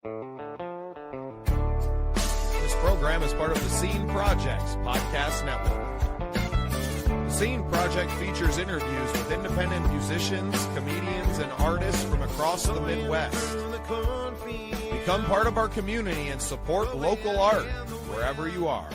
This program is part of the Scene Project's podcast network. The Scene Project features interviews with independent musicians, comedians, and artists from across the Midwest. Become part of our community and support local art wherever you are.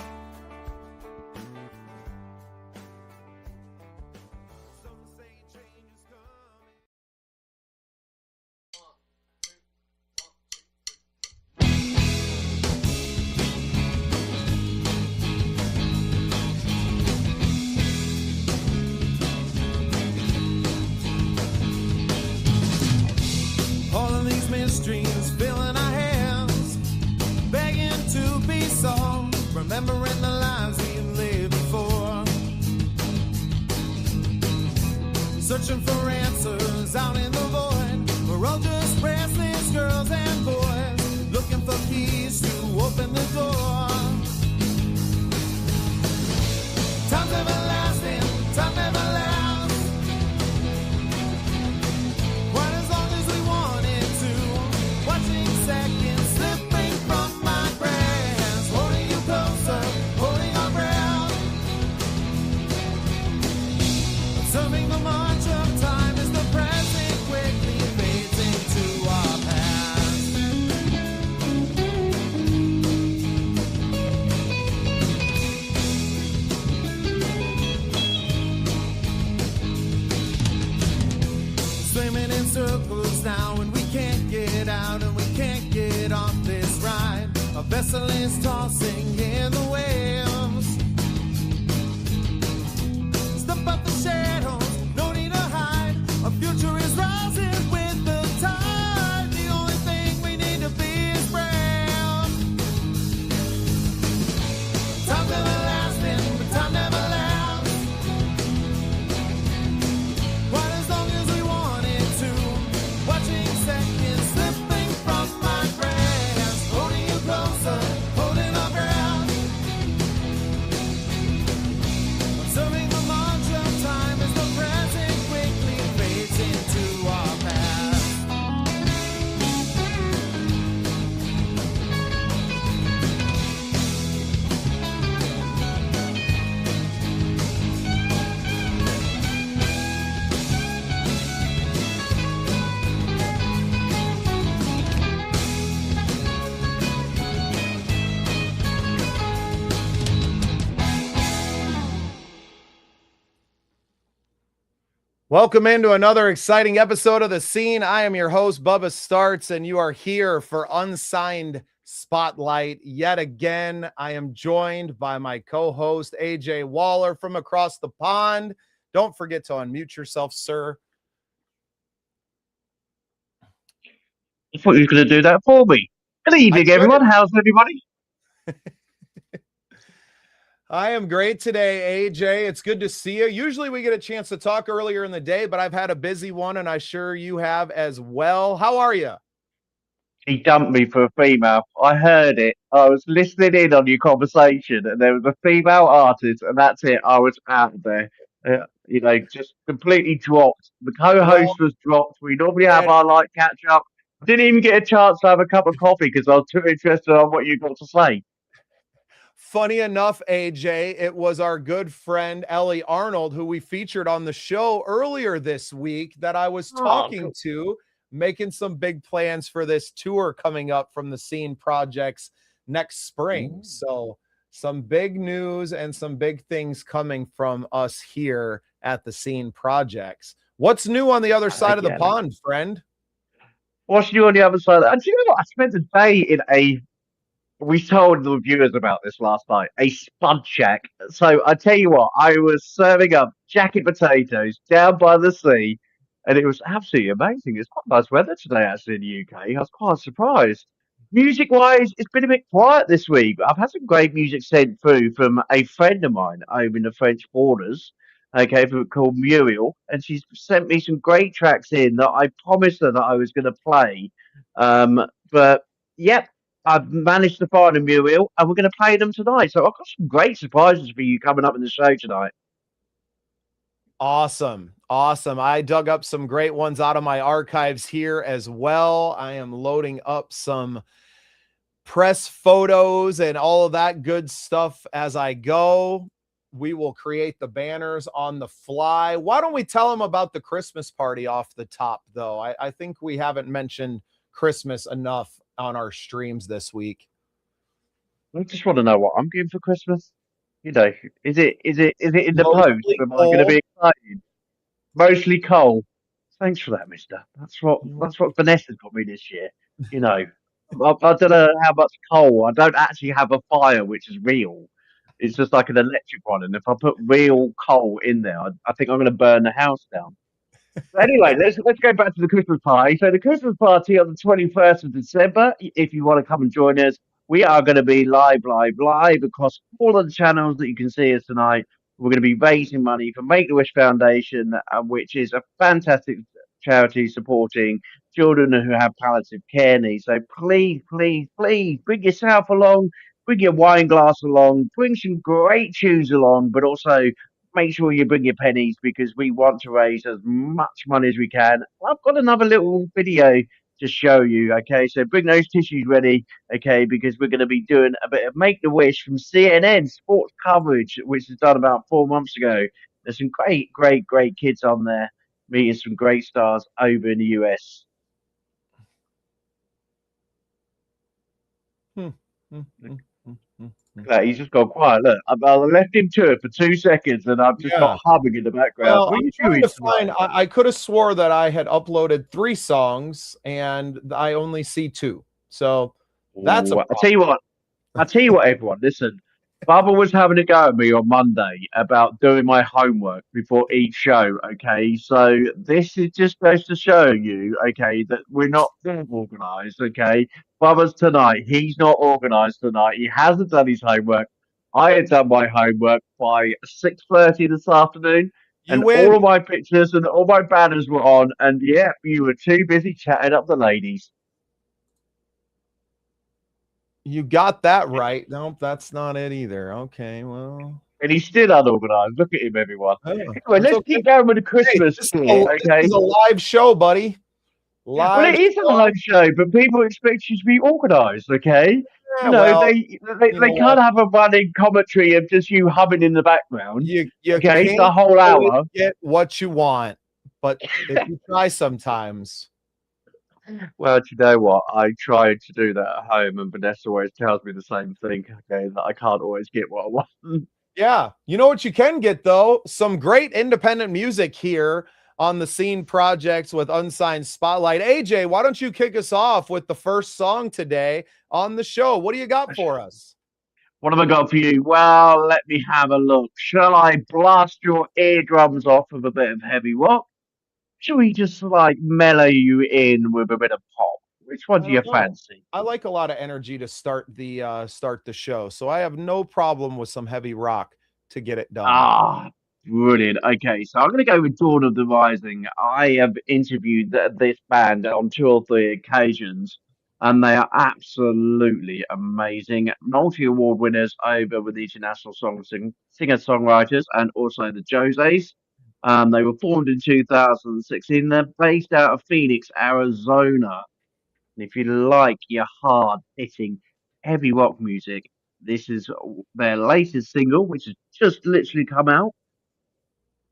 Streams filling our hands, begging to be solved, remembering the lives we lived before, searching for answers out in the void. We're all just restless girls and boys, looking for keys to open the door. Time's everlasting, time never lasts. Seconds slipping from my grasp, holding you closer, holding our breath. Observing the march of time as the present quickly fades into our past. Swimming in circles now and we can't get out and we can't get off this ride. A vessel is tossing in the waves. Step up the shadows, no need to hide. Our future is rising with the tide. The only thing we need to be is brave. Time's everlasting, but time never lasts. Quite as long as we want it to. Watching seconds slipping from my grasp, holding you closer, holding our breath. Observing the march of time as the present quickly fades into our past. Welcome into another exciting episode of The Scene. I am your host, Bubba Startz, and you are here for Unsigned Spotlight. Yet again, I am joined by my co-host, AJ Waller from across the pond. Don't forget to unmute yourself, sir. I thought you were going to do that for me. Good evening, everyone. How's everybody? I am great today, AJ. It's good to see you. Usually we get a chance to talk earlier in the day, but I've had a busy one, and I'm sure you have as well. How are you? He dumped me for a female. I heard it. I was listening in on your conversation, and there was a female artist, and that's it. I was out there. Just completely dropped. The co-host was dropped. We normally have our light catch up. Didn't even get a chance to have a cup of coffee because I was too interested on what you got to say. Funny enough, AJ, it was our good friend Ellie Arnold, who we featured on the show earlier this week, that I was talking to, making some big plans for this tour coming up from the Scene Projects next spring. So some big news and some big things coming from us here at the Scene Projects. What's new on the other side of the pond, friend? What's new on the other side? And do you know what? I spent the day in we told the viewers about this last night, a spud shack. So I tell you what, I was serving up jacket potatoes down by the sea, and it was absolutely amazing. It's quite nice weather today, actually, in the UK. I was quite surprised. Music-wise, it's been a bit quiet this week. I've had some great music sent through from a friend of mine over in the French borders, called Muriel, and she's sent me some great tracks in that I promised her that I was going to play. But, yep. I've managed to find a Muriel, and we're going to play them tonight. So I've got some great surprises for you coming up in the show tonight. Awesome. Awesome. I dug up some great ones out of my archives here as well. I am loading up some press photos and all of that good stuff as I go. We will create the banners on the fly. Why don't we tell them about the Christmas party off the top, though? I think we haven't mentioned Christmas enough on our streams this week. I just want to know what I'm getting for Christmas. You know, is it in the post? Mostly Am I going to coal. be excited? Mostly coal. Thanks for that, Mister. That's what Vanessa's got me this year. You know, I don't know how much coal. I don't actually have a fire, which is real. It's just like an electric one, and if I put real coal in there, I think I'm going to burn the house down. Anyway, let's go back to the Christmas party. So the Christmas party on the 21st of December. If you want to come and join us, we are going to be live across all of the channels that you can see us tonight. We're going to be raising money for Make a Wish Foundation, which is a fantastic charity supporting children who have palliative care needs. So please, please, please bring yourself along, bring your wine glass along, bring some great tunes along, but also make sure you bring your pennies because we want to raise as much money as we can. I've got another little video to show you. Okay, so bring those tissues ready. Okay, because we're going to be doing a bit of Make the Wish from CNN sports coverage, which was done about 4 months ago. There's some great kids on there meeting some great stars over in the US. He's just gone quiet. Look, I left him to it for 2 seconds, and I've just got humming in the background. Well, what are I'm you trying doing to find. I could have swore that I had uploaded 3 songs, and I only see 2. So that's. I'll tell you what, everyone. Listen, Bubba was having a go at me on Monday about doing my homework before each show. Okay, so this is just goes to show you, okay, that we're not organised. Okay, Bubba's tonight. He's not organised tonight. He hasn't done his homework. I had done my homework by 6:30 this afternoon, and all of my pictures and all my banners were on. And yeah, you were too busy chatting up the ladies. You got that right. Nope, that's not it either. Okay, well. And he's still unorganized. Look at him, everyone. Anyway, let's keep going with the Christmas. This is a live show, buddy. Live. Well, it is a live show, but people expect you to be organized. Okay. Yeah, they can't have a running commentary of just you humming in the background. You okay, the whole hour. Get what you want, but if you try sometimes. Well, do you know what? I tried to do that at home, and Vanessa always tells me the same thing. Okay, that I can't always get what I want. Yeah, you know what you can get though? Some great independent music here on the Scene Projects with Unsigned Spotlight. AJ, why don't you kick us off with the first song today on the show? What do you got for us? What have I got for you? Well, let me have a look. Shall I blast your eardrums off with a bit of heavy rock? Should we just like mellow you in with a bit of pop? Which one do you fancy? I like a lot of energy to start the show, so I have no problem with some heavy rock to get it done. Ah, brilliant. Okay, so I'm going to go with Dawn of the Rising. I have interviewed this band on 2 or 3 occasions, and they are absolutely amazing. Multi-award winners over with the International Singer-Songwriters and also the Jose's. They were formed in 2016. They're based out of Phoenix, Arizona. And if you like your hard-hitting, heavy rock music, this is their latest single, which has just literally come out.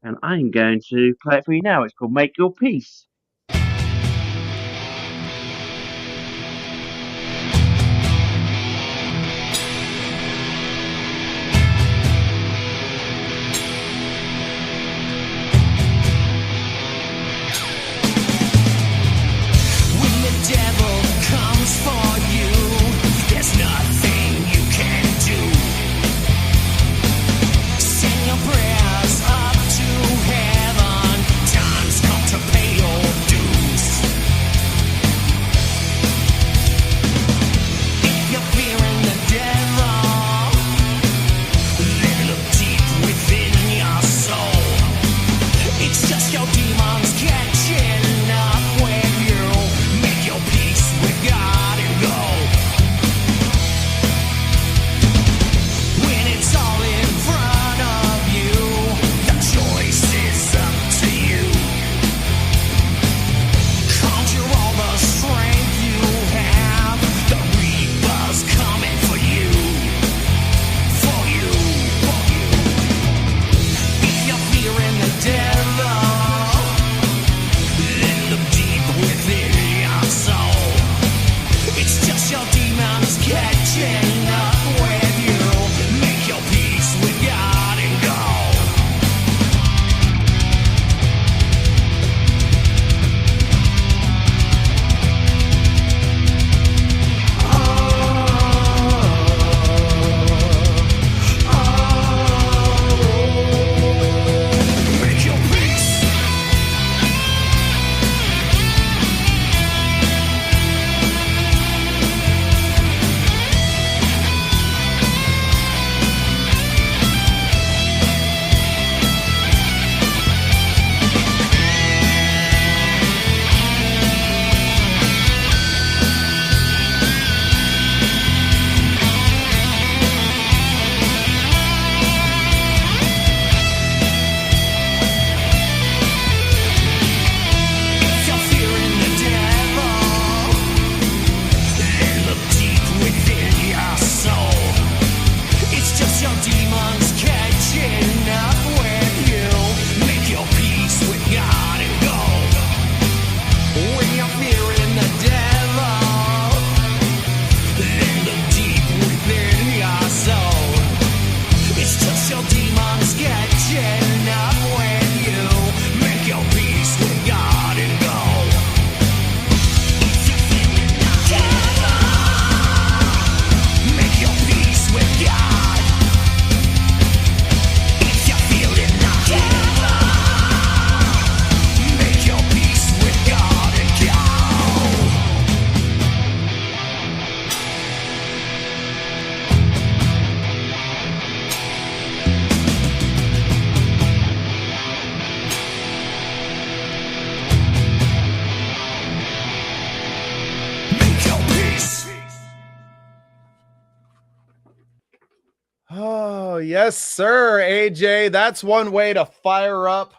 And I'm going to play it for you now. It's called Make Your Peace. Prayers up to heaven, time's come to pay your yes, sir, AJ. That's one way to fire up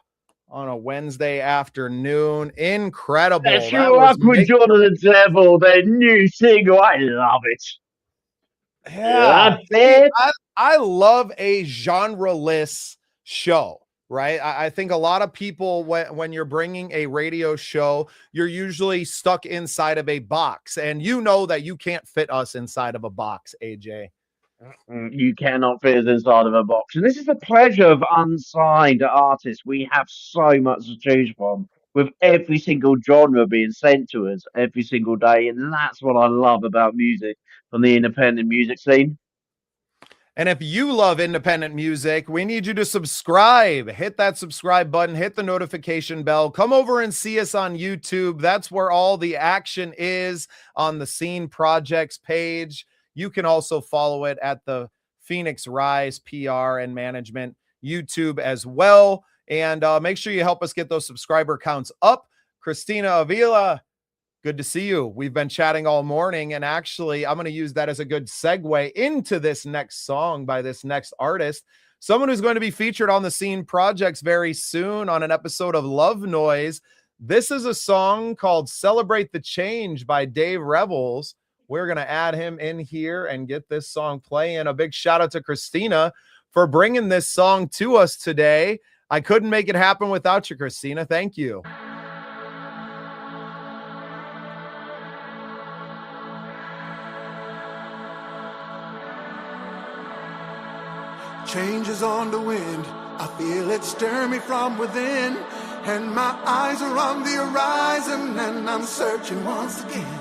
on a Wednesday afternoon. Incredible. Let's go up with John of the Devil, their new single. I love it. Yeah. I love a genre-less show. Right. I think a lot of people, when you're bringing a radio show, you're usually stuck inside of a box, and you know that you can't fit us inside of a box, AJ. You cannot fit us inside of a box. And this is the pleasure of unsigned artists. We have so much to choose from, with every single genre being sent to us every single day. And that's what I love about music from the independent music scene. And if you love independent music, we need you to subscribe. Hit that subscribe button, hit the notification bell. Come over and see us on YouTube. That's where all the action is, on the Scene Projects page. You can also follow it at the Phoenix Rise PR and Management YouTube as well. And make sure you help us get those subscriber counts up. Christina Avila, good to see you. We've been chatting all morning, and actually, I'm going to use that as a good segue into this next song by this next artist, someone who's going to be featured on the Scene Projects very soon on an episode of Love Noise. This is a song called Celebrate the Change by Dave Revels. We're going to add him in here and get this song playing. A big shout out to Christina for bringing this song to us today. I couldn't make it happen without you, Christina. Thank you. Change is on the wind, I feel it stir me from within, and my eyes are on the horizon, and I'm searching once again.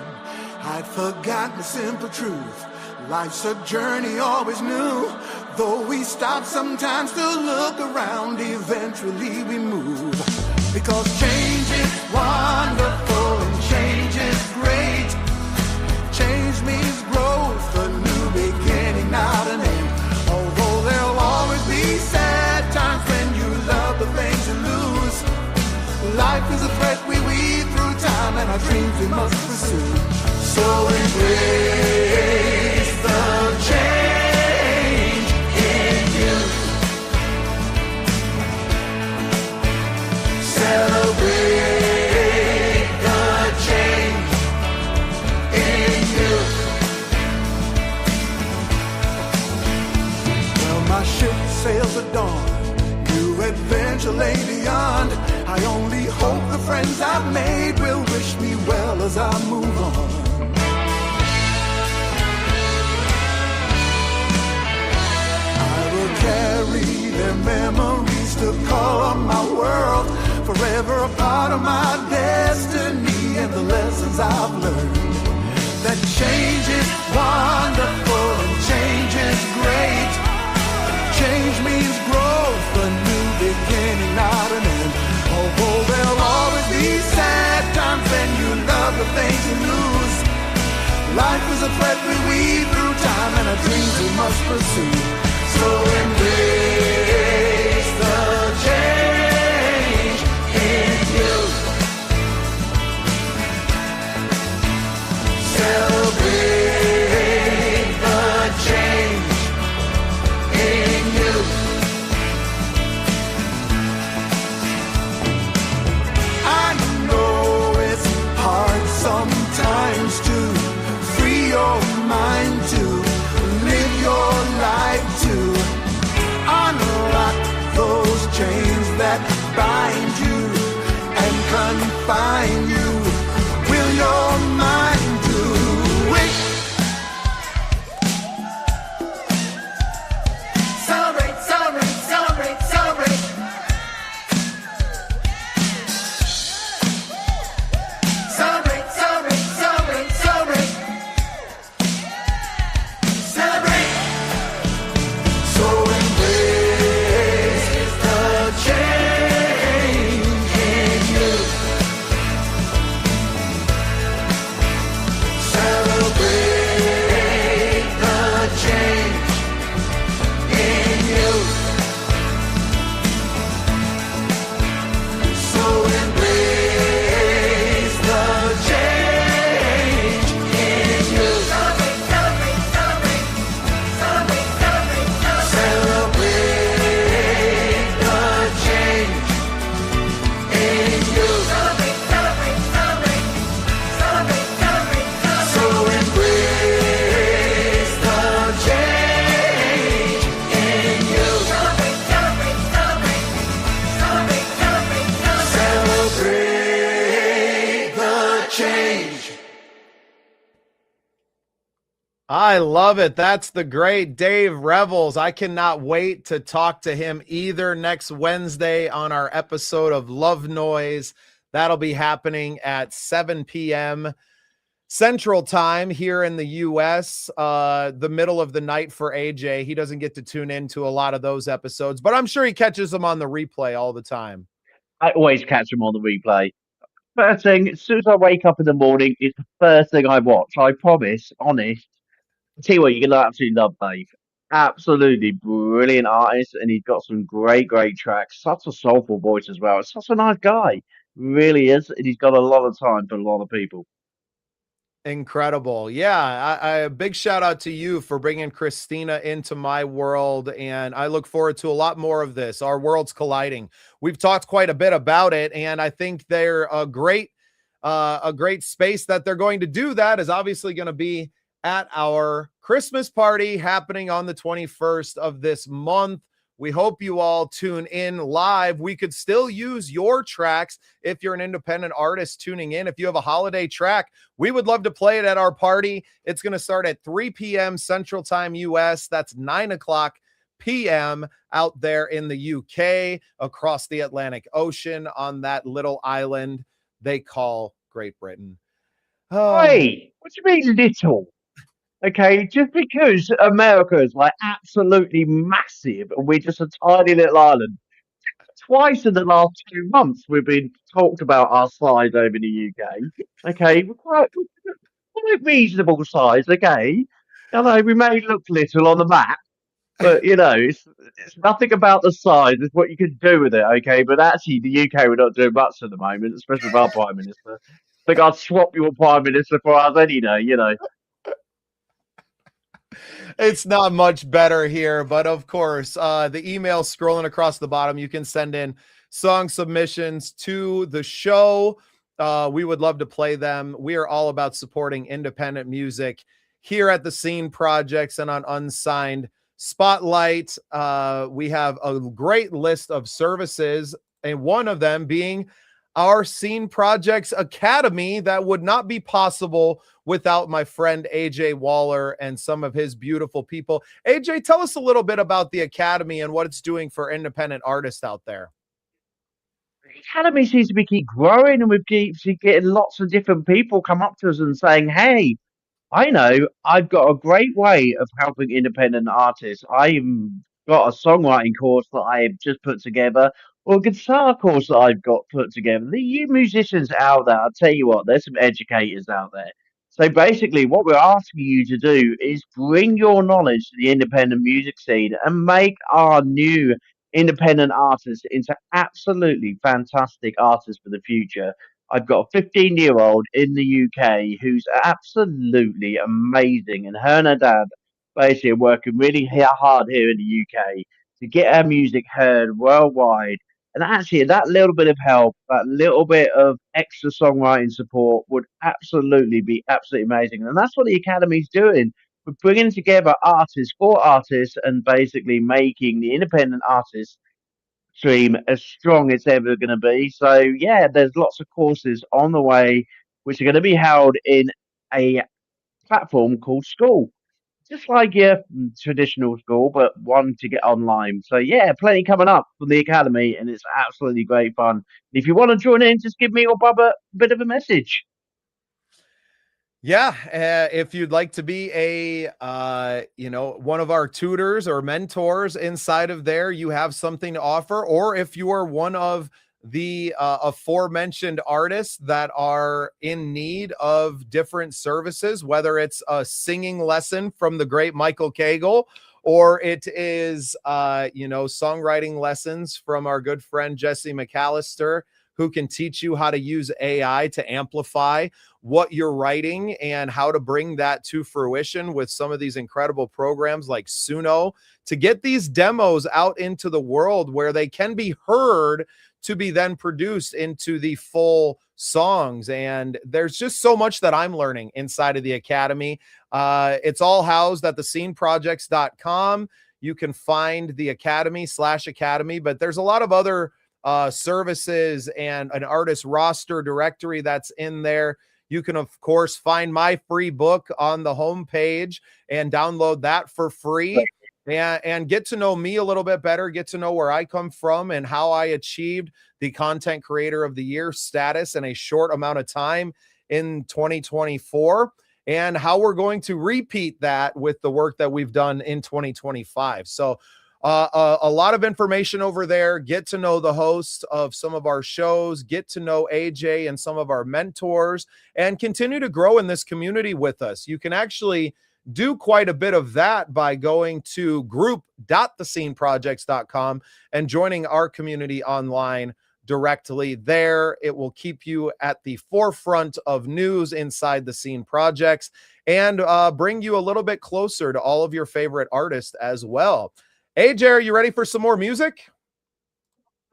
I'd forgotten the simple truth, life's a journey always new. Though we stop sometimes to look around, eventually we move. Because change is wonderful and change is great. Change means growth, a new beginning, not an end. Although there'll always be sad times when you love the things you lose. Life is a thread we weave through time, and our dreams we must pursue. So embrace the change in you. Celebrate the change in you. Well, my ship sails at dawn, new adventure lay beyond. I only hope the friends I've made will wish me well as I move on. Carry their memories to color my world, forever a part of my destiny and the lessons I've learned. That change is wonderful and change is great. Change means growth, a new beginning, not an end. Although there'll always be sad times when you love the things you lose. Life is a thread we weave through time, and our dreams we must pursue. So embrace the change in you. Celebrate the change in you. I know it's hard sometimes to free your mind, to live your life, to I love it. That's the great Dave Revels. I cannot wait to talk to him either next Wednesday on our episode of Love Noise. That'll be happening at 7 p.m. Central Time here in the US, the middle of the night for AJ. He doesn't get to tune into a lot of those episodes, but I'm sure he catches them on the replay all the time. I always catch him on the replay. First thing, as soon as I wake up in the morning, it's the first thing I watch. I promise, honest. I tell you what, you're gonna absolutely love Dave. Absolutely brilliant artist, and he's got some great, great tracks. Such a soulful voice as well. Such a nice guy, really is, and he's got a lot of time for a lot of people. Incredible. Yeah. A big shout out to you for bringing Christina into my world. And I look forward to a lot more of this. Our worlds colliding. We've talked quite a bit about it. And I think they're a great space that they're going to do that is obviously going to be at our Christmas party happening on the 21st of this month. We hope you all tune in live. We could still use your tracks if you're an independent artist tuning in. If you have a holiday track, we would love to play it at our party. It's going to start at 3 p.m. Central Time US. That's 9 o'clock p.m. out there in the UK, across the Atlantic Ocean on that little island they call Great Britain. Oh. Hey, what do you mean little? Okay, just because America is like absolutely massive and we're just a tiny little island. Twice in the last 2 months, we've been talked about our size over in the UK. Okay, we're quite reasonable size. Okay, although we may look little on the map, but it's nothing about the size. It's what you can do with it. Okay, but actually, the UK we're not doing much at the moment, especially with our prime minister. I think I'd swap your prime minister for us any day. It's not much better here, but of course, the email scrolling across the bottom, you can send in song submissions to the show. We would love to play them. We are all about supporting independent music here at the Scene Projects and on Unsigned Spotlight. We have a great list of services, and one of them being our Scene Projects Academy that would not be possible without my friend AJ Waller and some of his beautiful people. AJ, tell us a little bit about the Academy and what it's doing for independent artists out there. The Academy seems to be keep growing, and we keep getting lots of different people come up to us and saying, "Hey, I know I've got a great way of helping independent artists. I've got a songwriting course that I have just put together, or a guitar course that I've got put together. You musicians out there, I'll tell you what, there's some educators out there. So basically, what we're asking you to do is bring your knowledge to the independent music scene and make our new independent artists into absolutely fantastic artists for the future. I've got a 15-year-old in the UK who's absolutely amazing, and her and her dad basically are working really hard here in the UK to get our music heard worldwide. And actually, that little bit of help, that little bit of extra songwriting support would absolutely be absolutely amazing. And that's what the Academy's doing. We're bringing together artists for artists and basically making the independent artists stream as strong as ever going to be. So yeah, there's lots of courses on the way, which are going to be held in a platform called School, just like your traditional school, but one to get online. So yeah, plenty coming up from the Academy, and it's absolutely great fun. If you want to join in, just give me or Bubba a bit of a message. Yeah, if you'd like to be a one of our tutors or mentors inside of there, you have something to offer. Or if you are one of the aforementioned artists that are in need of different services, whether it's a singing lesson from the great Michael Cagle, or it is songwriting lessons from our good friend Jesse McAllister, who can teach you how to use AI to amplify what you're writing and how to bring that to fruition with some of these incredible programs like Suno to get these demos out into the world where they can be heard to be then produced into the full songs. And there's just so much that I'm learning inside of the Academy. It's all housed at thesceneprojects.com. You can find the Academy, but there's a lot of other services and an artist roster directory that's in there. You can, of course, find my free book on the homepage and download that for free. And get to know me a little bit better, get to know where I come from and how I achieved the Content Creator of the Year status in a short amount of time in 2024, and how we're going to repeat that with the work that we've done in 2025. So a lot of information over there. Get to know the hosts of some of our shows, get to know AJ and some of our mentors, and continue to grow in this community with us. You can actually do quite a bit of that by going to group.thesceneprojects.com and joining our community online directly there. It will keep you at the forefront of news inside the Scene Projects and bring you a little bit closer to all of your favorite artists as well. AJ, are you ready for some more music?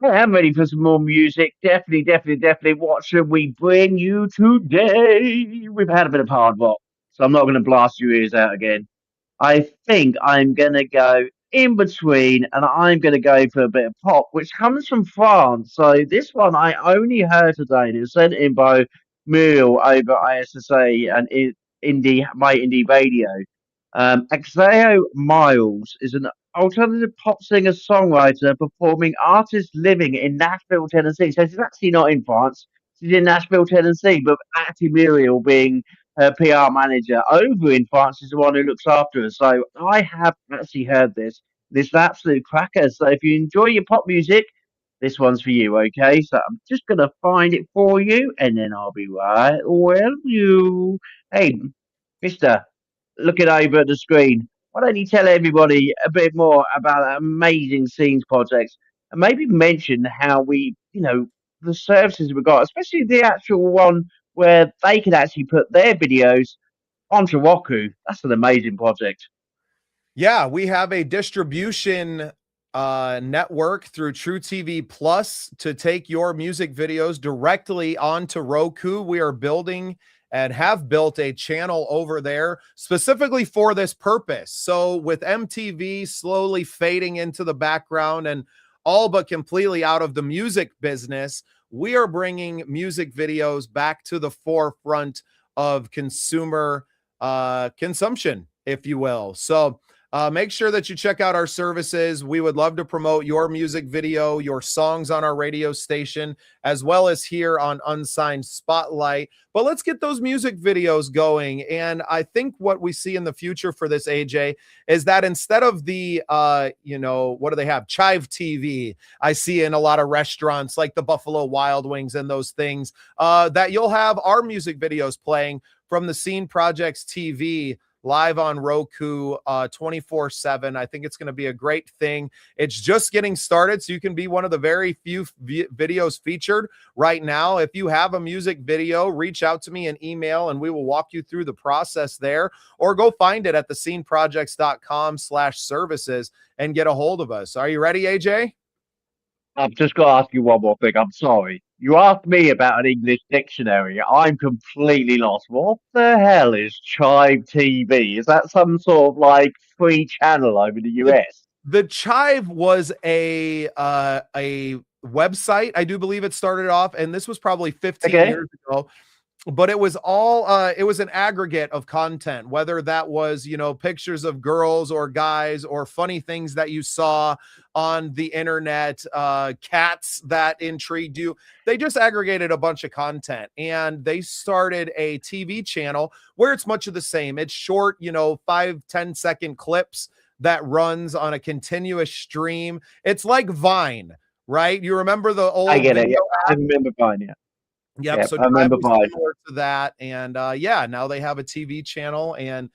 I am ready for some more music. Definitely. What should we bring you today? We've had a bit of hard rock, so I'm not going to blast your ears out again. I think I'm going to go in between, and I'm going to go for a bit of pop, which comes from France. So this one I only heard today, and it was sent in by Muriel over ISSA and My Indie Radio. Axeo Miles is an alternative pop singer-songwriter performing artist living in Nashville, Tennessee. So she's actually not in France. She's in Nashville, Tennessee, but actually Muriel being her PR manager over in France is the one who looks after her. So I have actually heard this. This is an absolute cracker. So if you enjoy your pop music, this one's for you, okay? So I'm just going to find it for you, and then I'll be right with you. Hey, mister, looking over at the screen, why don't you tell everybody a bit more about that amazing Scenes projects and maybe mention how we, the services we've got, especially the actual one where they can actually put their videos onto Roku. That's an amazing project. Yeah, we have a distribution network through True TV Plus to take your music videos directly onto Roku. We are building and have built a channel over there specifically for this purpose. So with MTV slowly fading into the background and all but completely out of the music business, we are bringing music videos back to the forefront of consumer consumption, if you will. So make sure that you check out our services. We would love to promote your music video, your songs on our radio station, as well as here on Unsigned Spotlight. But let's get those music videos going. And I think what we see in the future for this, AJ, is that instead of the, what do they have? Chive TV, I see in a lot of restaurants like the Buffalo Wild Wings and those things, that you'll have our music videos playing from the Scene Projects TV live on Roku 24/7. I think it's going to be a great thing. It's just getting started, so you can be one of the very few videos featured right now. If you have a music video, reach out to me in email and we will walk you through the process there, or go find it at thesceneprojects.com/services and get a hold of us. Are you ready, AJ? I've just got to ask you one more thing. I'm sorry. You asked me about an English dictionary. I'm completely lost. What the hell is Chive TV? Is that some sort of like free channel over the US? The Chive was a website. I do believe it started off, and this was probably 15 years ago. But it was all it was an aggregate of content, whether that was, pictures of girls or guys or funny things that you saw on the internet, cats that intrigued you. They just aggregated a bunch of content, and they started a TV channel where it's much of the same. It's short, 5-10 second clips that runs on a continuous stream. It's like Vine, right? You remember the old I get it. Yeah. I remember Vine, yeah. Yep. So I remember similar to that, and now they have a TV channel, and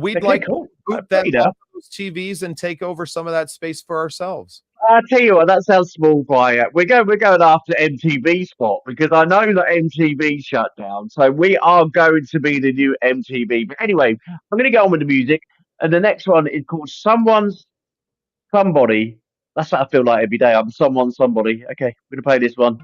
we'd like to boot them off those TVs and take over some of that space for ourselves. I'll tell you what, that sounds small fry. We're going after MTV spot, because I know that MTV shut down, so we are going to be the new MTV. But anyway, I'm going to go on with the music, and the next one is called Somebody. That's what I feel like every day. I'm somebody. Okay, I'm going to play this one.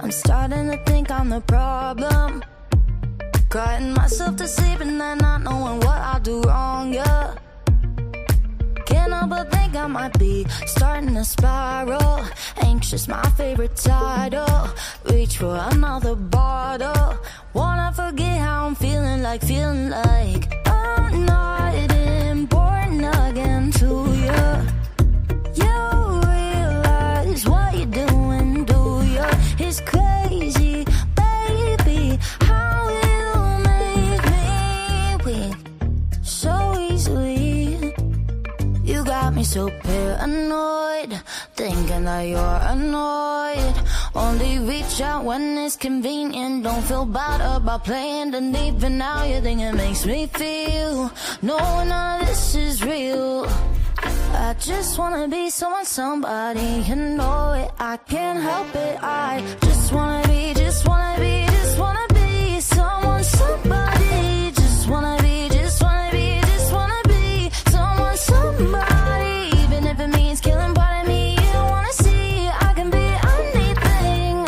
I'm starting to think I'm the problem, crying myself to sleep and then not knowing what I do wrong, yeah. Can't help but think I might be starting a spiral. Anxious, my favorite title. Reach for another bottle. Wanna forget how I'm feeling like I'm not important again to you. You realize what you're doing, do you? It's crazy, baby, how you make me weak so easily. You got me so paranoid, thinking that you're annoyed. Only reach out when it's convenient. Don't feel bad about playing the deep, but now you think it makes me feel. No, none of this is real. I just wanna be someone, somebody, you know it. I can't help it. I just wanna be, just wanna be, just wanna be someone, somebody. Just wanna be, just wanna be, just wanna be someone, somebody. Even if it means killing part of me, you don't wanna see. I can be anything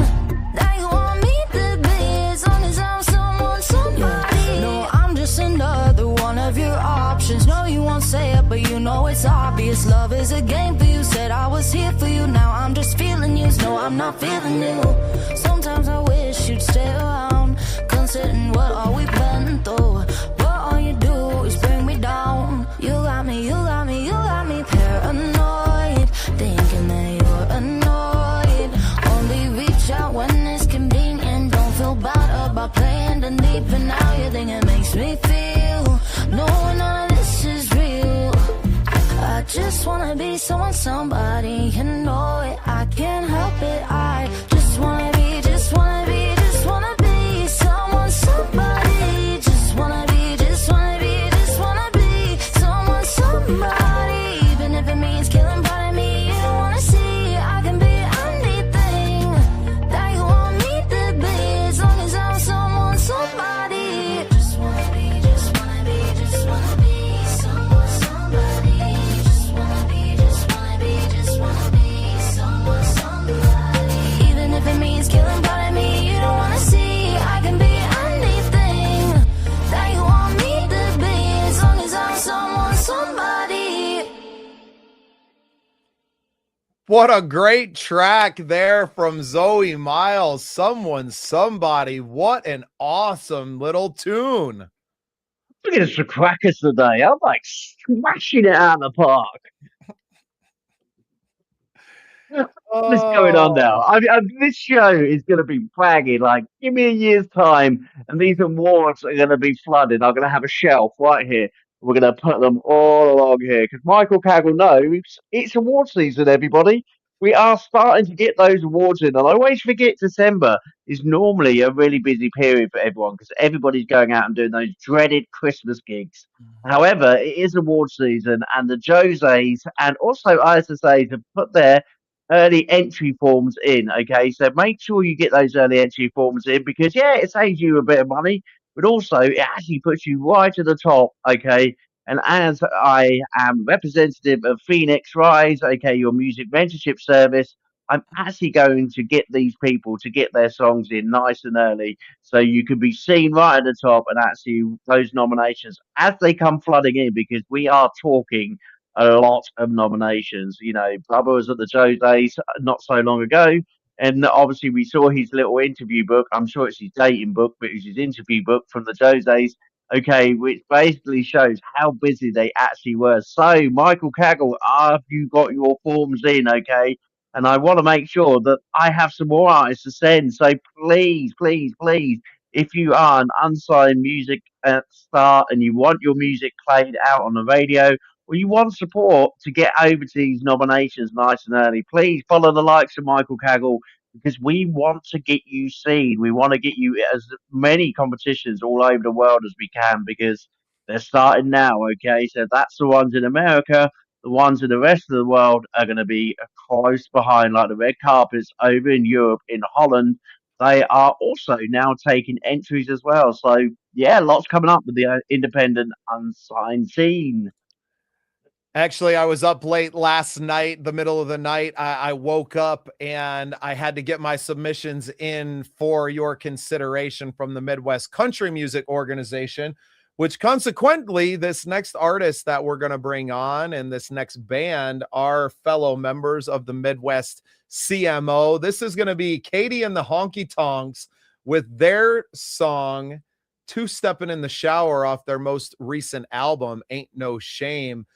that you want me to be, as long as I'm someone, somebody. No, I'm just another one of your options. No, you won't say it, but you know it's obvious. Love is a game for you. Said I was here for you. Now I'm just feeling used. No, I'm not feeling you. Sometimes I wish you'd stay around, considering what all we've been through. But all you do is bring me down. You got me, you got me, you got me paranoid, thinking that you're annoyed. Only reach out when it's convenient. Don't feel bad about playing the deep, and now you think it makes me feel. No, none of this is real. I just wanna be someone, somebody, you know it. I can't help it. I just wanna be, just wanna be, just wanna be someone, somebody. Just wanna be, just wanna be, just wanna be someone, somebody. Even if it means killing part of me, you don't wanna see. I can be anything that you want me to be, as long as I'm someone, somebody. Just wanna be, just wanna be, just wanna be someone, somebody. Just wanna be, just wanna be, just wanna be someone, somebody. Even if it means killing part of me, you don't wanna see. I can be anything that you want me to be, as long as I'm someone, somebody. What a great track there from Zoe Miles. Someone, somebody. What an awesome little tune. Look at the crackers today. I'm like smashing it out of the park. What's going on now? This show is going to be banging. Like, give me a year's time, and these awards are going to be flooded. I'm going to have a shelf right here. We're going to put them all along here because Michael Kaggle knows it's award season, everybody. We are starting to get those awards in, and I always forget December is normally a really busy period for everyone because everybody's going out and doing those dreaded Christmas gigs. However, it is award season, and the Jose's and also ISSA's have put their early entry forms in. Okay, so make sure you get those early entry forms in because yeah, it saves you a bit of money, but also it actually puts you right to the top. Okay, and as I am representative of Phoenix Rise, okay, your music mentorship service, I'm actually going to get these people to get their songs in nice and early so you can be seen right at the top and actually those nominations as they come flooding in because we are talking a lot of nominations. You know, Bubba was at the Joe Days not so long ago, and obviously we saw his little interview book. I'm sure it's his dating book, but it's his interview book from the Joe Days. Okay, which basically shows how busy they actually were. So, Michael Kaggle, have you got your forms in? Okay, and I want to make sure that I have some more artists to send. So, please, please, please, if you are an unsigned music star and you want your music played out on the radio, or you want support to get over to these nominations nice and early, please follow the likes of Michael Kaggle because we want to get you seen. We want to get you as many competitions all over the world as we can because they're starting now. Okay, so that's the ones in America. The ones in the rest of the world are going to be close behind, like the red carpets over in Europe, in Holland. They are also now taking entries as well. So yeah, lots coming up with the independent unsigned scene. Actually, I was up late last night, the middle of the night. I woke up and I had to get my submissions in for your consideration from the Midwest Country Music Organization, which consequently, this next artist that we're going to bring on and this next band are fellow members of the Midwest CMO. This is going to be Katie and the Honky Tonks with their song Two Steppin' in the Shower off their most recent album, Ain't No Shame.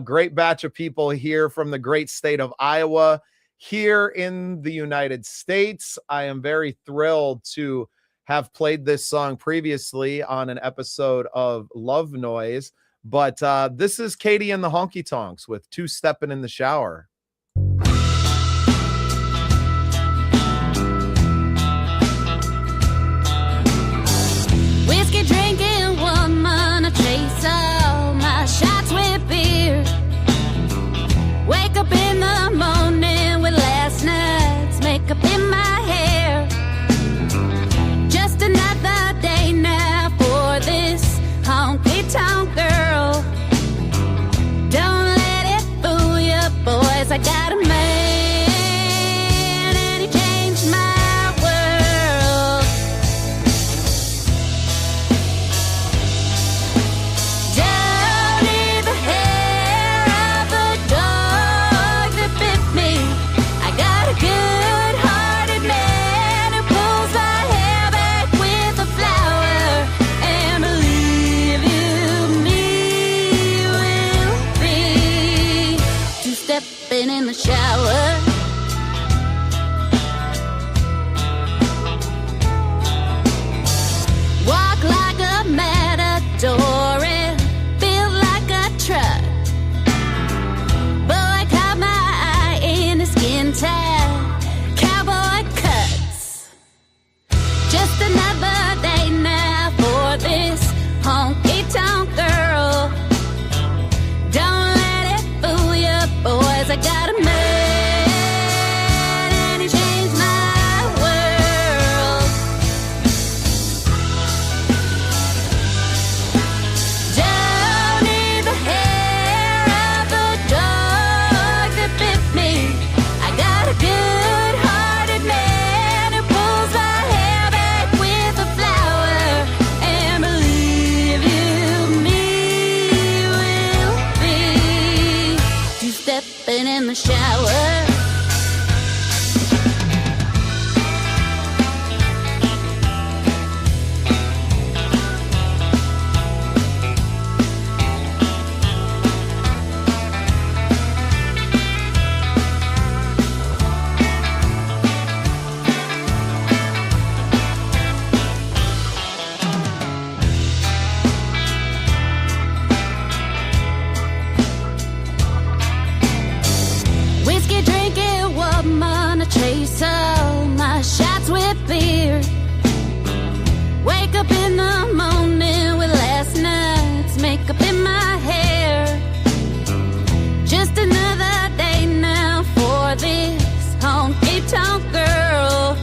Great batch of people here from the great state of Iowa here in the United States. I am very thrilled to have played this song previously on an episode of Love Noise, but this is Katie and the Honky Tonks with Two Steppin' in the Shower. Whiskey drinking woman, I chase all my shots with beer. Wake up in the morning with last night's makeup in my hair. Just another day now for this honky-tonk girl. Don't let it fool you, boys, I got a man and he changed my world. Don't need the hair of a dog that bit me. I got a good-hearted man who pulls my hair back with a flower. And believe you me, will be two-stepping in the shower. Walk like a matador and feel like a truck. Boy caught my eye in the skin tight cowboy cuts. Just another day now for this honky-tonk girl. Don't let it fool you, boys, I got a man and he changed my world. Don't need the hair of a dog that bit me. I got a good-hearted man who pulls my hair back with a flower. And believe you me, will be two-stepping in the shower. Whiskey drinking woman, I chase all my shots with beer. Wake up in the morning with last night's makeup in my hair. Just another day now for this honky-tonk girl.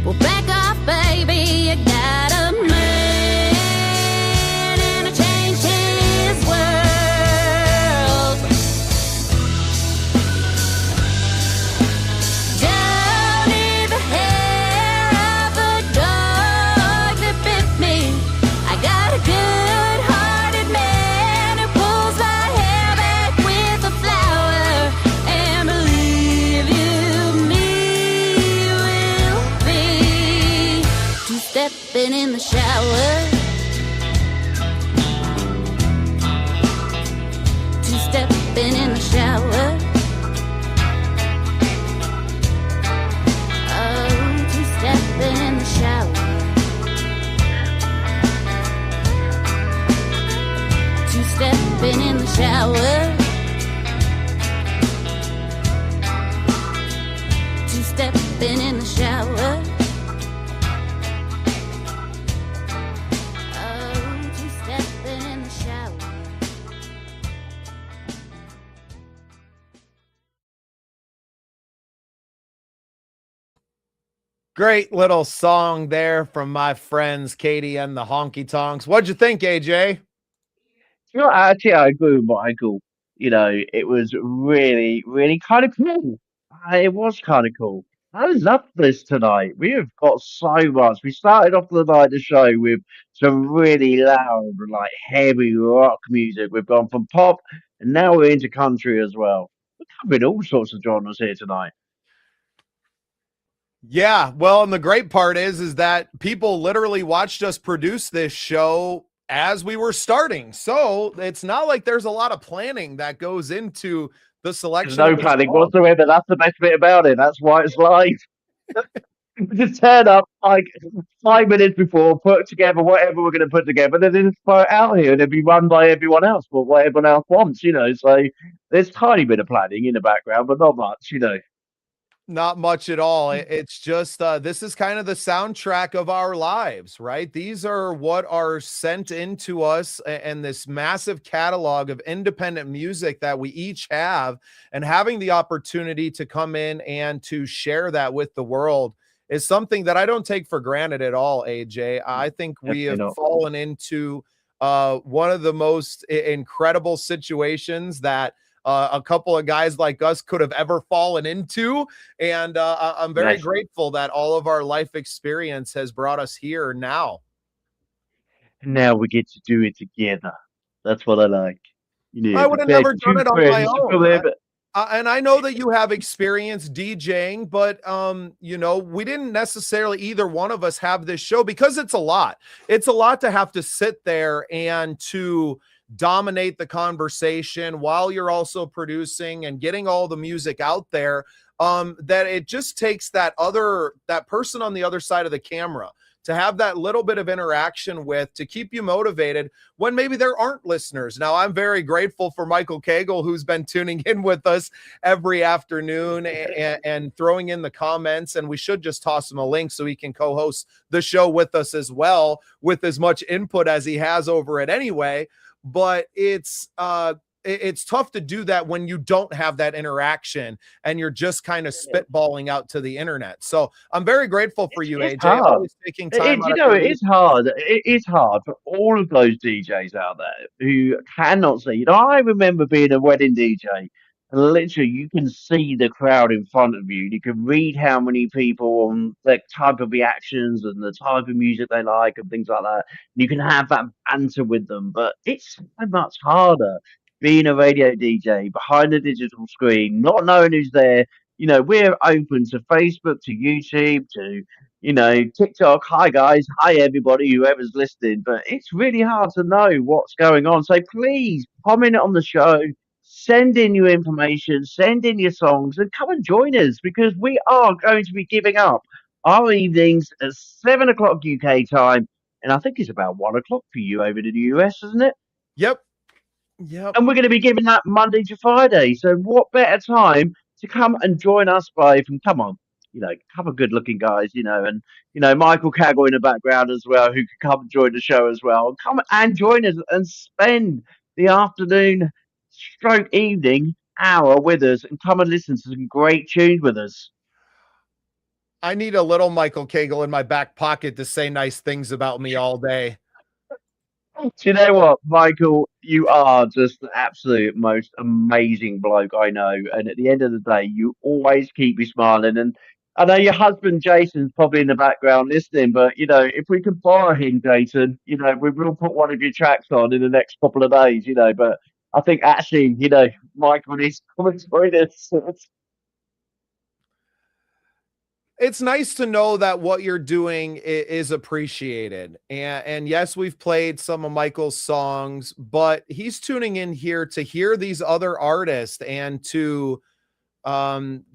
Well, back off, baby, I got a man and I changed his world. Don't need the hair of a dog that bit me. I got a good-hearted man who pulls my hair back with a flower. And believe you me, will be two-stepping in the shower. Two-stepping in the shower. Oh, two-stepping in the shower. Two-stepping in the shower. Two-stepping in the shower. Oh, two-stepping in the shower. Great little song there from my friends Katie and the Honky Tonks. What'd you think, AJ? You know, actually, I agree with Michael. You know, it was really, really kind of cool. It was kind of cool. I love this tonight. We have got so much. We started off the night of the show with some really loud, like heavy rock music. We've gone from pop, and now we're into country as well. We're covering all sorts of genres here tonight. Yeah, well, and the great part is that people literally watched us produce this show as we were starting. So it's not like there's a lot of planning that goes into the There's selection no of the planning song. whatsoever. That's the best bit about it. That's why it's live. Just turn up like 5 minutes before, put together whatever we're going to put together, then just throw it out here and it'll be run by everyone else, but what everyone else wants, you know. So there's tiny bit of planning in the background, but not much, you know. Not much at all. It's just this is kind of the soundtrack of our lives, right? These are what are sent into us, and this massive catalog of independent music that we each have, and having the opportunity to come in and to share that with the world is something that I don't take for granted at all, AJ. I think we Definitely have not. fallen into one of the most incredible situations that a couple of guys like us could have ever fallen into. And I'm very Yes. grateful that all of our life experience has brought us here now. And now we get to do it together. That's what I like. You know, I would have compared never to done two it on my friends own. from there, And I know that you have experience DJing, but you know, we didn't necessarily either one of us have this show because it's a lot. It's a lot to have to sit there and to dominate the conversation while you're also producing and getting all the music out there. That it just takes that person on the other side of the camera to have that little bit of interaction with, to keep you motivated when maybe there aren't listeners. Now, I'm very grateful for Michael Cagle, who's been tuning in with us every afternoon and throwing in the comments. And we should just toss him a link so he can co-host the show with us as well, with as much input as he has over it anyway. But it's tough to do that when you don't have that interaction and you're just kind of spitballing out to the internet. So I'm very grateful for you, it's AJ, hard. always taking time out You of know, your it week. is hard. It is hard for all of those DJs out there who cannot see. You know, I remember being a wedding DJ, and literally you can see the crowd in front of you. You can read how many people on the type of reactions and the type of music they like and things like that. You can have that banter with them, but it's so much harder being a radio DJ behind a digital screen, not knowing who's there. You know, we're open to Facebook, to YouTube, to TikTok. Hi guys, hi everybody, whoever's listening. But it's really hard to know what's going on. So please comment on the show, send in your information, send in your songs, and come and join us because we are going to be giving up our evenings at 7 o'clock UK time, and I think it's about 1 o'clock for you over in the US, isn't it? Yep. Yep. And we're going to be giving that Monday to Friday. So what better time to come and join us both? And come on, couple of good-looking guys, and Michael Cagle in the background as well, who could come and join the show as well. Come and join us and spend the afternoon, stroke evening hour with us, and come and listen to some great tunes with us. I need a little Michael Cagle in my back pocket to say nice things about me all day. Do you know what, Michael? You are just the absolute most amazing bloke I know. And at the end of the day, you always keep me smiling. And I know your husband, Jason's probably in the background listening, but, if we can borrow him, Jason, we will put one of your tracks on in the next couple of days, But I think actually, Michael needs to come and join us. It's nice to know that what you're doing is appreciated. And yes, we've played some of Michael's songs, but he's tuning in here to hear these other artists and to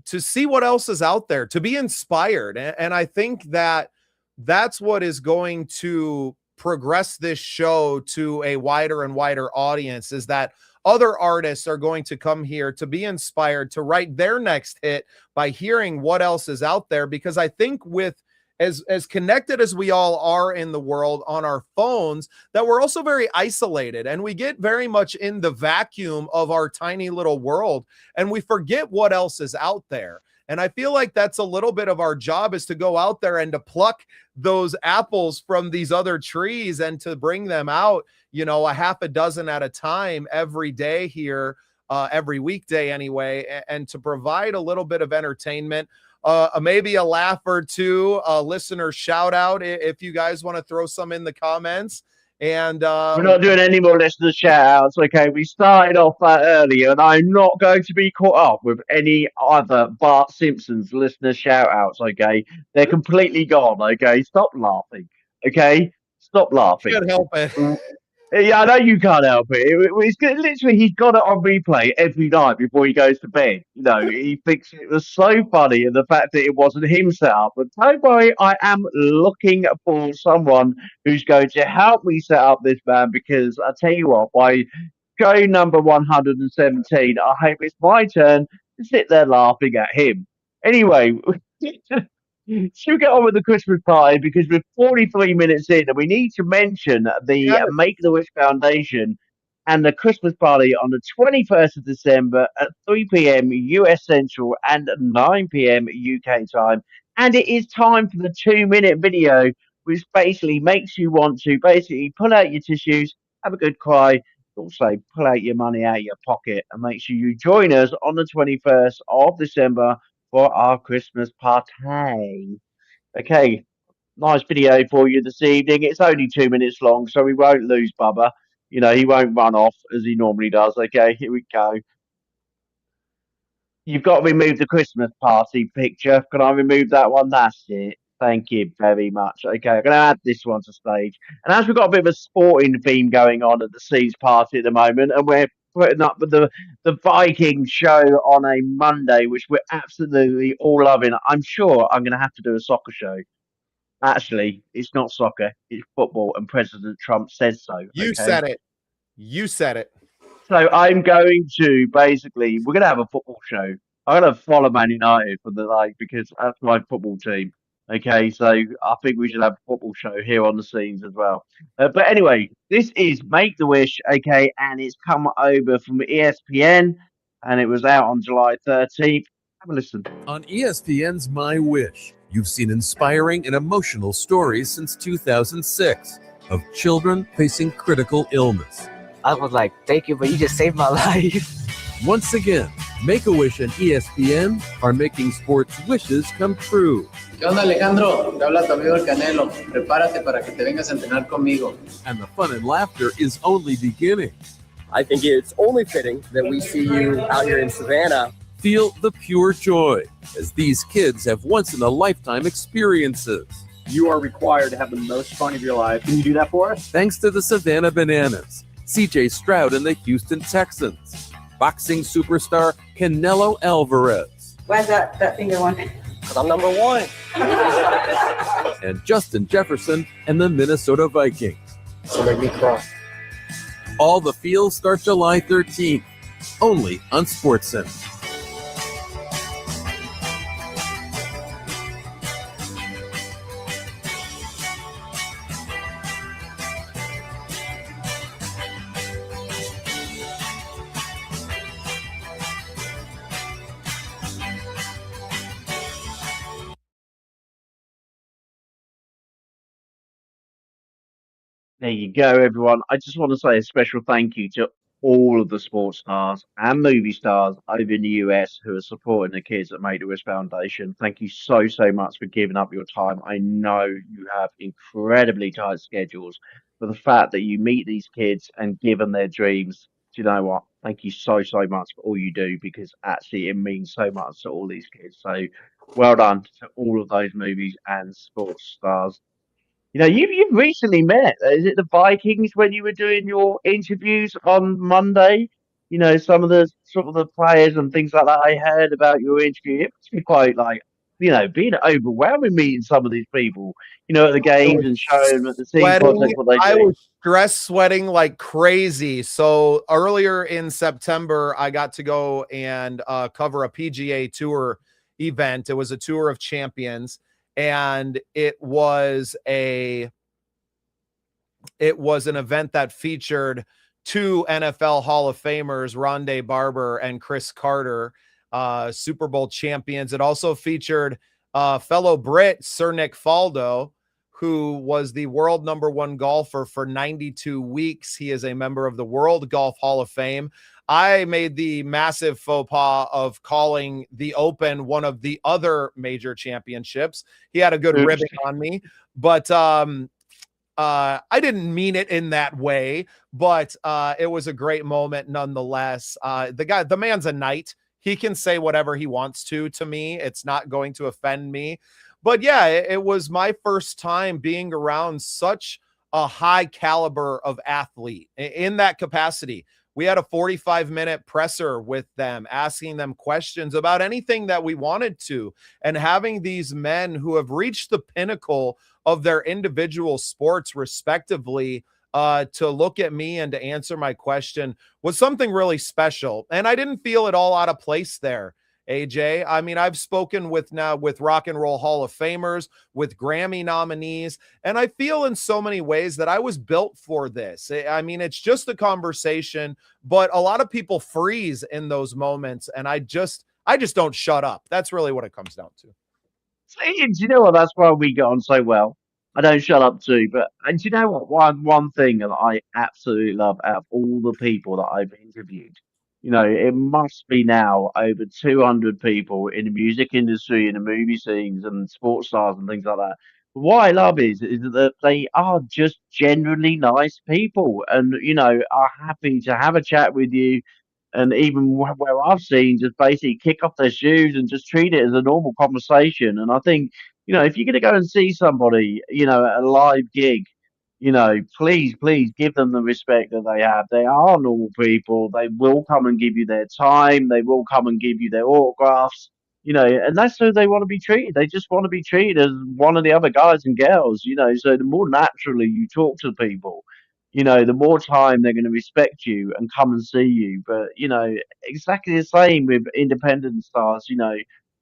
see what else is out there, to be inspired. And I think that that's what is going to progress this show to a wider and wider audience, is that other artists are going to come here to be inspired to write their next hit by hearing what else is out there. Because I think with as connected as we all are in the world on our phones, that we're also very isolated, and we get very much in the vacuum of our tiny little world, and we forget what else is out there. And I feel like that's a little bit of our job, is to go out there and to pluck those apples from these other trees and to bring them out, a half a dozen at a time every day here every weekday anyway, and to provide a little bit of entertainment, maybe a laugh or two, a listener shout out if you guys want to throw some in the comments. And we're not doing any more listener shout outs. Okay, we started off that earlier, and I'm not going to be caught up with any other Bart Simpson's listener shout outs. Okay, they're completely gone. Okay, stop laughing. Okay, stop laughing. Can't help it. Yeah, I know you can't help it. It's literally, he's got it on replay every night before he goes to bed. You know, he thinks it was so funny, and the fact that it wasn't him set up. But don't worry, I am looking for someone who's going to help me set up this man, because I tell you what, by show number 117, I hope it's my turn to sit there laughing at him. Anyway, should we get on with the Christmas party, because we're 43 minutes in and we need to mention the Make-A-Wish Foundation and the Christmas party on the 21st of December at 3 p.m. US Central and 9 p.m. UK time. And it is time for the 2-minute video, which basically makes you want to basically pull out your tissues, have a good cry, also pull out your money out of your pocket, and make sure you join us on the 21st of December for our Christmas party. Okay, nice video for you this evening. It's only 2 minutes long, so we won't lose Bubba. You know, he won't run off as he normally does. Okay, here we go. You've got to remove the Christmas party picture. Can I remove that one? That's it. Thank you very much. Okay, I'm going to add this one to stage. And as we've got a bit of a sporting theme going on at the Seeds party at the moment, and we're putting up with the Viking show on a Monday, which we're absolutely all loving. I'm sure I'm going to have to do a soccer show. Actually, it's not soccer, it's football, and President Trump says so. You said it. You said it. So I'm going to basically, we're going to have a football show. I'm going to follow Man United for the night, because that's my football team. Okay, so I think we should have a football show here on the Scenes as well. But anyway, this is Make-A-Wish, okay, and it's come over from ESPN, and it was out on July 13th. Have a listen. On ESPN's My Wish, you've seen inspiring and emotional stories since 2006 of children facing critical illness. I was like, thank you, but you just saved my life. Once again, Make-A-Wish and ESPN are making sports wishes come true. ¿Qué onda, Alejandro? Te habla tu amigo el Canelo. Prepárate para que te vengas a entrenar conmigo. And the fun and laughter is only beginning. I think it's only fitting that we see you out here in Savannah. Feel the pure joy as these kids have once-in-a-lifetime experiences. You are required to have the most fun of your life. Can you do that for us? Thanks to the Savannah Bananas, CJ Stroud and the Houston Texans, boxing superstar Canelo Alvarez. Why's that finger one? Because I'm number one. And Justin Jefferson and the Minnesota Vikings. So make me cry. All the feels start July 13th, only on SportsCenter. There you go, everyone. I just want to say a special thank you to all of the sports stars and movie stars over in the US who are supporting the kids at Make-A-Wish Foundation. Thank you so, so much for giving up your time. I know you have incredibly tight schedules, but the fact that you meet these kids and give them their dreams, do you know what? Thank you so, so much for all you do, because actually it means so much to all these kids. So well done to all of those movies and sports stars. You know, you've recently met, is it the Vikings, when you were doing your interviews on Monday? You know, some of the sort of the players and things like that. I heard about your interview. It must be quite like, you know, being overwhelming meeting some of these people, you know, at the games and showing them at the team context what they do. I was stress sweating like crazy. So earlier in September, I got to go and cover a PGA Tour event. It was a Tour of Champions. And it was an event that featured two NFL Hall of Famers, Rondé Barber and Chris Carter, Super Bowl champions. It also featured fellow Brit Sir Nick Faldo, who was the world #1 golfer for 92 weeks. He is a member of the World Golf Hall of Fame. I made the massive faux pas of calling the Open one of the other major championships. He had a good ribbing on me, but I didn't mean it in that way, but it was a great moment nonetheless. The man's a knight. He can say whatever he wants to me. It's not going to offend me. But yeah, it was my first time being around such a high caliber of athlete in that capacity. We had a 45-minute presser with them, asking them questions about anything that we wanted to, and having these men who have reached the pinnacle of their individual sports respectively to look at me and to answer my question was something really special. And I didn't feel it all out of place there, AJ. I mean, I've spoken with Rock and Roll Hall of Famers, with Grammy nominees, and I feel in so many ways that I was built for this. I mean, it's just a conversation, but a lot of people freeze in those moments, and I just don't shut up. That's really what it comes down to. Do you know what? That's why we get on so well. I don't shut up too, but and do you know what? One thing that I absolutely love out of all the people that I've interviewed, it must be now over 200 people in the music industry, in the movie scenes, and sports stars and things like that. But what I love is that they are just generally nice people, and are happy to have a chat with you, and even where I've seen just basically kick off their shoes and just treat it as a normal conversation. And I think, if you're going to go and see somebody, at a live gig, please give them the respect that they have. They are normal people. They will come and give you their time. They will come and give you their autographs. And that's how they want to be treated. They just want to be treated as one of the other guys and girls. So the more naturally you talk to people, the more time they're going to respect you and come and see you. But, exactly the same with independent stars,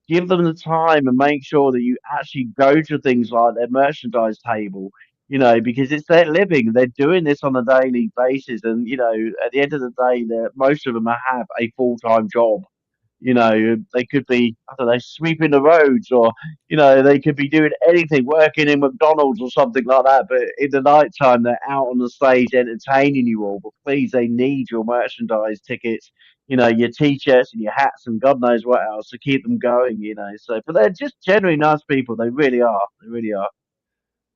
give them the time and make sure that you actually go to things like their merchandise table, because it's their living. They're doing this on a daily basis. And, at the end of the day, most of them have a full-time job. They could be, I don't know, sweeping the roads, or, they could be doing anything, working in McDonald's or something like that. But in the night time, they're out on the stage entertaining you all. But please, they need your merchandise tickets, your t-shirts and your hats and God knows what else to keep them going, So, but they're just generally nice people. They really are. They really are.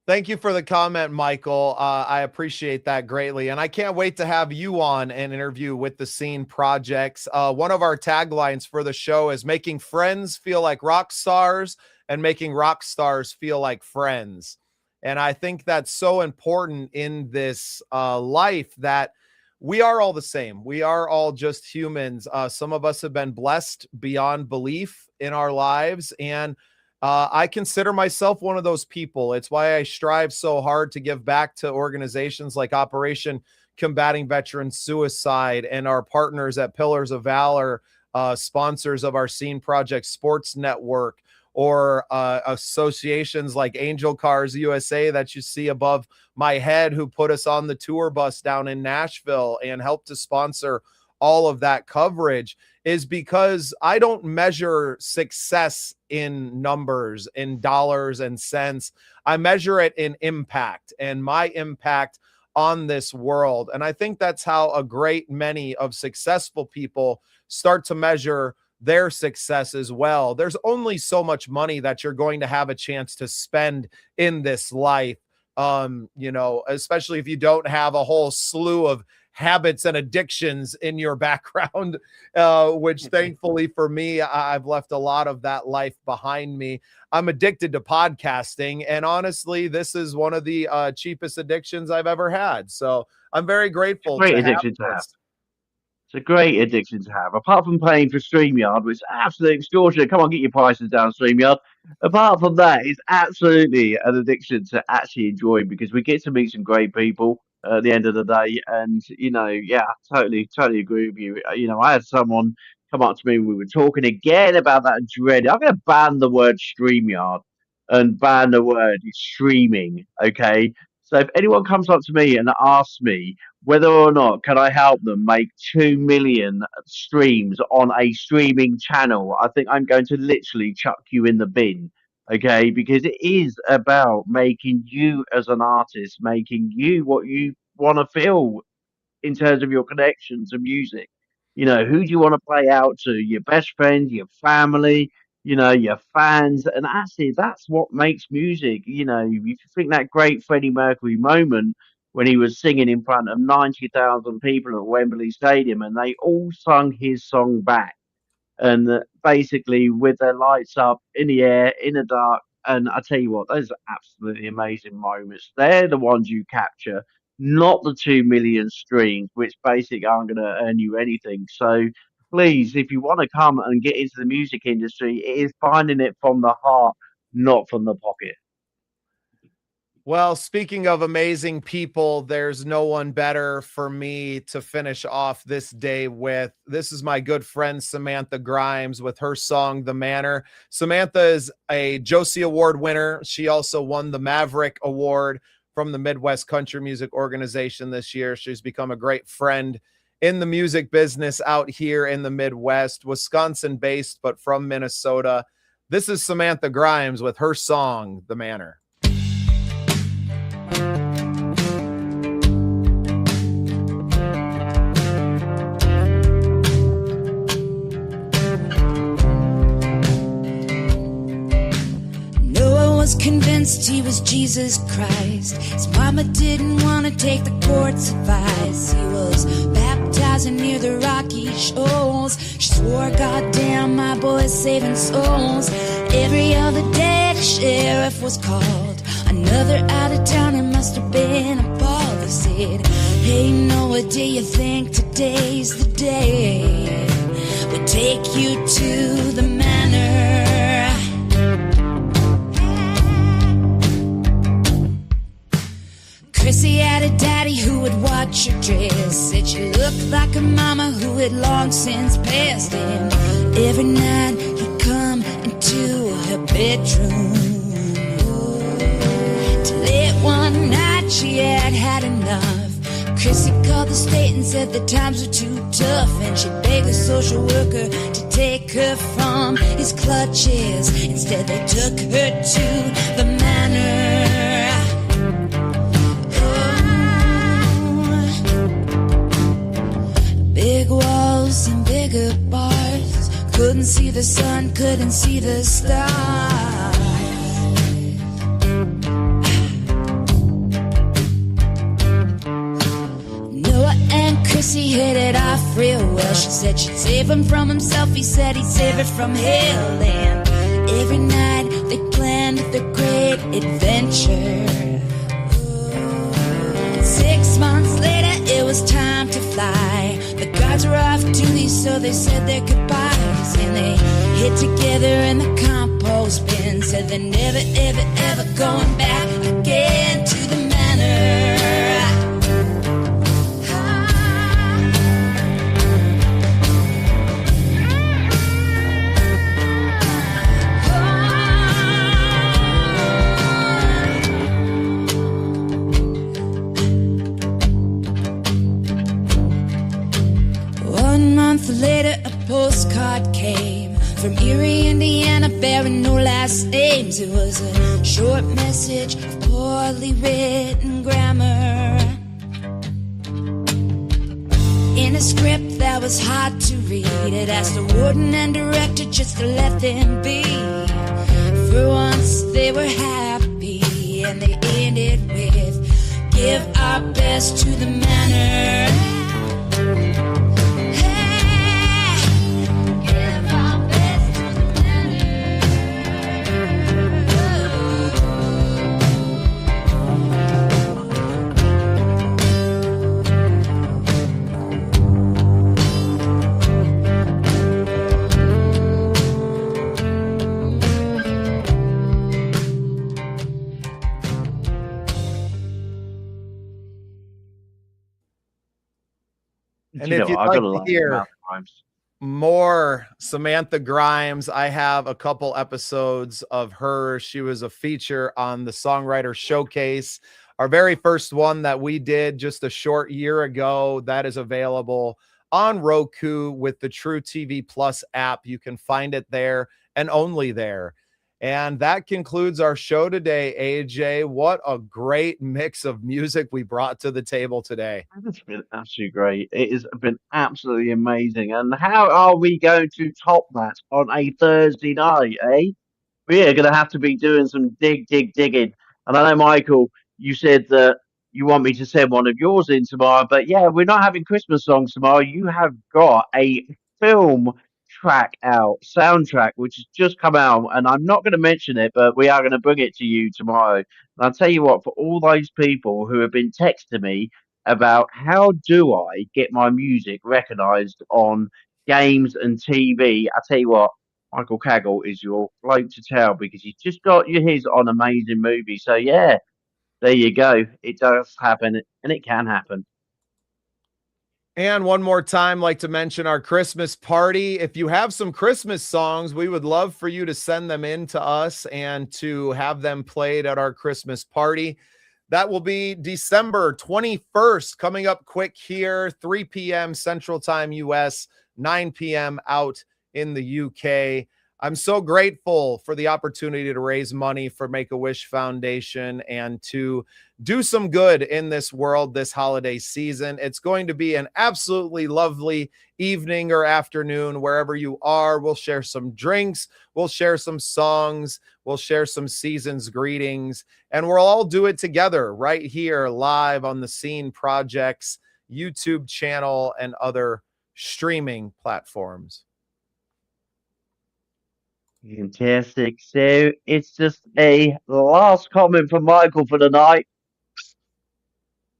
Thank you for the comment, Michael. I appreciate that greatly. And I can't wait to have you on an interview with the Scene Projects. One of our taglines for the show is making friends feel like rock stars and making rock stars feel like friends. And I think that's so important in this life, that we are all the same. We are all just humans. Some of us have been blessed beyond belief in our lives, and I consider myself one of those people. It's why I strive so hard to give back to organizations like Operation Combating Veteran Suicide and our partners at Pillars of Valor, sponsors of our Scene Project Sports Network, or associations like Angel Cars USA that you see above my head, who put us on the tour bus down in Nashville and helped to sponsor all of that coverage, is because I don't measure success in numbers, in dollars and cents. I measure it in impact and my impact on this world. And I think that's how a great many of successful people start to measure their success as well. There's only so much money that you're going to have a chance to spend in this life. Especially if you don't have a whole slew of habits and addictions in your background, which thankfully for me, I've left a lot of that life behind me. I'm addicted to podcasting, and honestly, this is one of the cheapest addictions I've ever had. So I'm very grateful. Great addiction to have. It's a great addiction to have. Apart from paying for StreamYard, which is absolutely extortionate. Come on, get your prices down, StreamYard. Apart from that, it's absolutely an addiction to actually enjoy, because we get to meet some great people at the end of the day. And, totally agree with you. I had someone come up to me and we were talking again about that dread. I'm going to ban the word StreamYard and ban the word streaming, okay? So if anyone comes up to me and asks me whether or not can I help them make 2 million streams on a streaming channel, I think I'm going to literally chuck you in the bin, Okay, because it is about making you as an artist, making you what you want to feel in terms of your connection to music. Who do you want to play out to? Your best friends, your family, your fans. And actually, that's what makes music. If you think that great Freddie Mercury moment when he was singing in front of 90,000 people at Wembley Stadium and they all sung his song back and basically with their lights up in the air, in the dark. And I tell you what, those are absolutely amazing moments. They're the ones you capture, not the 2 million streams, which basically aren't going to earn you anything. So please, if you want to come and get into the music industry, it is finding it from the heart, not from the pocket. Well, speaking of amazing people, there's no one better for me to finish off this day with. This is my good friend Samantha Grimes with her song The Manor. Samantha is a Josie Award winner. She also won the Maverick Award from the Midwest Country Music Organization this year. She's become a great friend in the music business out here in the Midwest, Wisconsin based, but from Minnesota. This is Samantha Grimes with her song The Manor. Was convinced he was Jesus Christ. His mama didn't want to take the court's advice. He was baptizing near the rocky shoals. She swore, goddamn, my boy's saving souls. Every other day the sheriff was called. Another out of towner must have been appalled. They said, hey, Noah, do you think today's the day we take you to the manor? Chrissy had a daddy who would watch her dress. Said she looked like a mama who had long since passed. And every night he'd come into her bedroom. Till late one night she had had enough. Chrissy called the state and said the times were too tough. And she begged the social worker to take her from his clutches. Instead they took her to the manor. Big walls and bigger bars. Couldn't see the sun, couldn't see the stars. Noah and Chrissy hit it off real well. She said she'd save him from himself. He said he'd save her from hell. And every night they planned their great adventure. 6 months later it was time to fly. The guards were off duty, so they said their goodbyes. And they hid together in the compost bin. Said they're never, ever, ever going back again to the manor. Later a postcard came from Erie, Indiana, bearing no last names. It was a short message of poorly written grammar, in a script that was hard to read. It asked the warden and director just to let them be. For once they were happy, and they ended with, give our best to the manor. And if you'd like to hear more Samantha Grimes, I have a couple episodes of her. She was a feature on the Songwriter Showcase, our very first one that we did just a short year ago. That is available on Roku with the True TV Plus app. You can find it there and only there. And that concludes our show today, AJ. What a great mix of music we brought to the table today. It's been absolutely great. It has been absolutely amazing. And how are we going to top that on a Thursday night, eh? We are going to have to be doing some digging. And I know, Michael, you said that you want me to send one of yours in tomorrow, but yeah, we're not having Christmas songs tomorrow. You have got a film soundtrack, which has just come out, and I'm not going to mention it, but we are going to bring it to you tomorrow. And I'll tell you what, for all those people who have been texting me about how do I get my music recognized on games and TV, I tell you what, Michael Kaggle is your bloke to tell because he's just got his on amazing movies. So yeah, there you go. It does happen, and it can happen. And one more time, like to mention our Christmas party. If you have some Christmas songs, we would love for you to send them in to us and to have them played at our Christmas party. That will be December 21st, coming up quick here, 3 p.m. Central Time US, 9 p.m. out in the UK. I'm so grateful for the opportunity to raise money for Make-A-Wish Foundation and to do some good in this world this holiday season. It's going to be an absolutely lovely evening or afternoon wherever you are. We'll share some drinks, we'll share some songs, we'll share some season's greetings, and we'll all do it together right here live on the Scene Project's YouTube channel and other streaming platforms. Fantastic. So it's just a last comment from Michael for the night.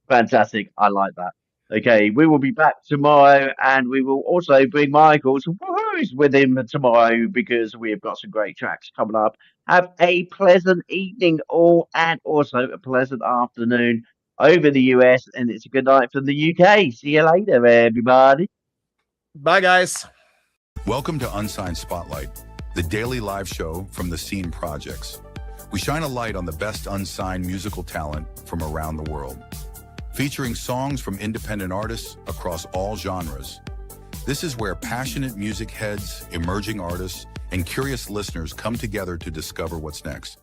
Fantastic. I like that. Okay, we will be back tomorrow, and we will also bring Michael's woohoo's with him tomorrow because we have got some great tracks coming up. Have a pleasant evening all, and also a pleasant afternoon over the US, and it's a good night from the UK. See you later, everybody. Bye, guys. Welcome to Unsigned Spotlight, the daily live show from the Scene Projects. We shine a light on the best unsigned musical talent from around the world, featuring songs from independent artists across all genres. This is where passionate music heads, emerging artists, and curious listeners come together to discover what's next.